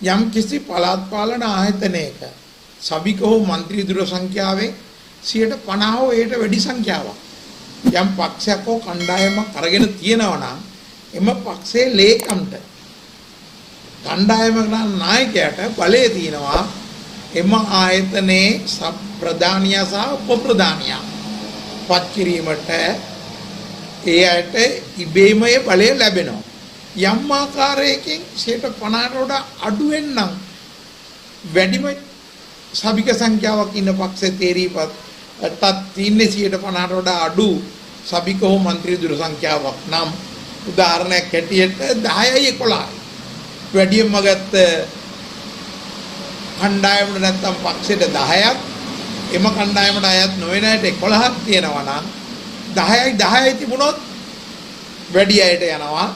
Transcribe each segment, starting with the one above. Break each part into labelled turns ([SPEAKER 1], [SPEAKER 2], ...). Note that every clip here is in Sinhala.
[SPEAKER 1] යම් කිසි පළාත් පාලන ආයතනයක සභික හෝ മന്ത്രി දුර සංඛ්‍යාවෙන් 50% හෝ ඊට වැඩි සංඛ්‍යාවක් යම් පක්ෂයක් හෝ කණ්ඩායමක් අරගෙන තියෙනවා නම් එම පක්ෂයේ ලේකම්ට කණ්ඩායමක නායකයාට බලය තියෙනවා එම ආයතනයේ ප්‍රධානියා සහ උප-ප්‍රධානියා පත් කිරීමට ඒ අයට ඉබේම ඒ බලය ලැබෙනවා. යම් ආකාරයකින් 50%ට වඩා අඩු වෙන්නම් වැඩිම සභික සංඛ්‍යාවක් ඉන්න පක්ෂේ තේරීපත් ඉන්නේ 50%ට වඩා අඩු සභික හෝ മന്ത്രി දුර සංඛ්‍යාවක් නම් උදාහරණයක් හැටියට 10යි 11යි වැඩියෙන්ම ගත්ත කණ්ඩායමට නැත්තම් පක්ෂයට 10ක් එම කණ්ඩායමට අයත් නොවන අයට 11ක් තියෙනවා නම් 10යි 10යි තිබුණොත් වැඩි අයට යනවා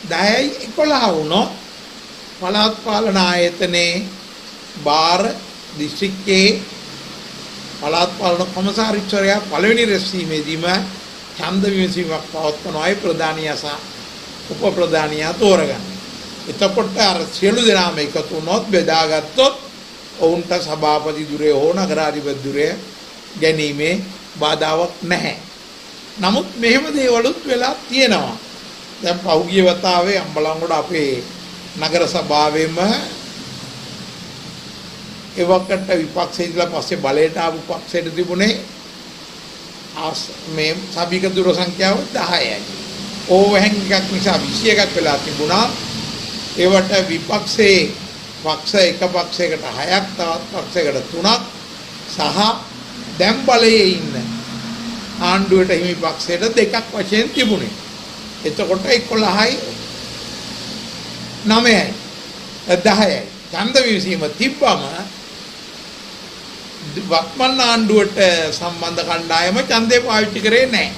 [SPEAKER 1] 10යි 11 වුණොත් පළාත් පාලන ආයතනයේ බාර දිස්ත්‍රික්කයේ පළාත් පාලන කොමසාරිස්වරයා පළවෙනි රැස්වීමේදීම ඡන්ද විමසීමක් පවත්වනවා ඒ ප්‍රධානියා සහ උප ප්‍රධානියා තෝරගන්න. එතකොට අර සියලු දෙනාම එකතු වුණොත් බෙදාගත්තොත් ඔවුන්ට සභාපති ධුරය හෝ නගරාධිපති ධුරය ගැනීමේ බාධාවක් නැහැ. නමුත් මෙහෙම දේවලුත් වෙලා තියෙනවා. දැන් පහුගිය වතාවේ අම්බලන්ගොඩ අපේ නගර සභාවෙම එවකට විපක්ෂය ඉඳලා පස්සේ බලයට ආපු පක්ෂයට තිබුණේ මේ සභික දුර සංඛ්‍යාව 10යි. ඕවැහෙන් එකක් නිසා 21ක් වෙලා තිබුණා. ඒවට විපක්ෂයේ පක්ෂ එක පක්ෂයකට 6ක් තවත් පක්ෂයකට 3ක් සහ දැන් බලයේ ඉන්න ආණ්ඩුවට හිමි පක්ෂයට 2ක් වශයෙන් තිබුණේ. එතකොට 11යි 9යි 10යි ඡන්ද විමසීම තිබ්බම වත්මන් ආණ්ඩුවට සම්බන්ධ කණ්ඩායම ඡන්දේ පාවිච්චි කරේ නැහැ.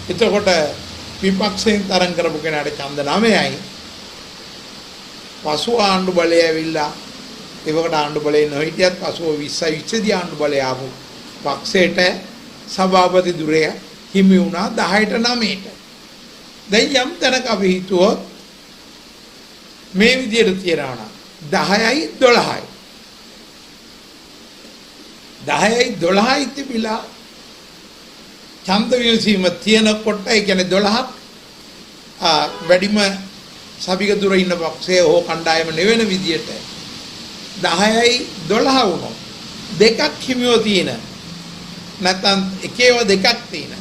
[SPEAKER 1] එතකොට විපක්ෂයෙන් තරම් කරපු කෙනාට ඡන්ද 9යි. පසු ආණ්ඩු බලය ඇවිල්ලා ඒවකට ආණ්ඩු බලය නොහිටියත් පසුව 20යි 20 දී ආණ්ඩු බලය ආපු පක්ෂයට සභාපති ධුරය හිමි වුණා 10ට 9ට. දැන් යම් තැනක අපි හිතුවොත් මේ විදිහට තියනවා නම් 10යි 12යි 10යි 12යි තිබිලා ඡන්ද විමසීම තියෙනකොට ඒ කියන්නේ 12ක් වැඩිම සභික දුර ඉන්න පක්ෂය හෝ කණ්ඩායම නෙවෙන විදියට 10යි 12 වුණොත් දෙකක් හිමියෝ තියෙන නැත්නම් එකේව දෙකක් තියෙන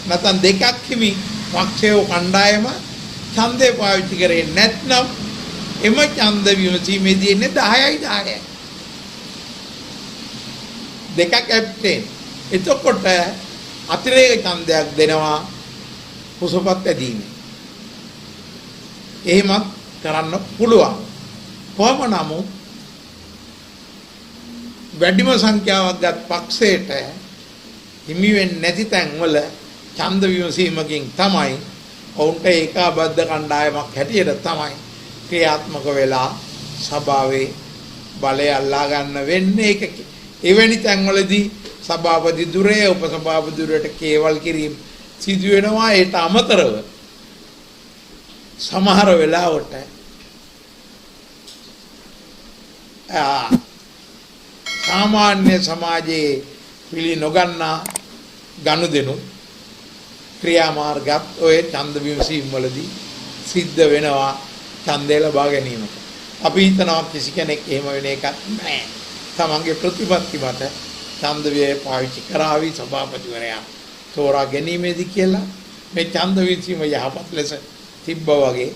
[SPEAKER 1] නැත්නම් දෙකක් හිමි පක්ෂය හෝ කණ්ඩායම ඡන්දේ පාවිච්චි කරේ නැත්නම් එම ඡන්ද විමසීමේදී ඉන්නේ 10යි 10යි දෙකක් ඇප්ටේන්. එතකොට අතිරේක ඡන්දයක් දෙනවා කුසපත් ඇදීමේ. එහෙමත් කරන්න පුළුවන්. කොහොම නමුත් වැඩිම සංඛ්‍යාවක් ගත් පක්ෂයට හිමි වෙන්නේ නැති තැන්වල ඡන්ද විමසීමකින් තමයි ඔවුන්ට ඒකාබද්ධ කණ්ඩායමක් හැටියට තමයි ක්‍රියාත්මක වෙලා සභාවේ බලය අල්ලා ගන්න වෙන්නේ. ඒක එවැනි තැන්වලදී සභාපති ධුරය උපසභාපති ධුරයට කේවල් කිරීම සිදු වෙනවා. ඒට අමතරව සමහර වෙලාවට සාමාන්‍ය සමාජයේ පිළි නොගන්නා ගනුදෙනු ක්‍රියාමාර්ගත් ඔය ඡන්ද විමසීම් වලදී සිද්ධ වෙනවා ඡන්දය ලබා ගැනීමට. අපි හිතනවා කිසි කෙනෙක් එහෙම වෙන එකක් නැහැ. තමන්ගේ ප්‍රතිපත්ති මත ඡන්ද වේ පාවිච්චි කරાવી සභාපතිවරයා තෝරා ගැනීමේදී කියලා මේ ඡන්ද විමසීම යහපත් ලෙස තිබ්බා වගේ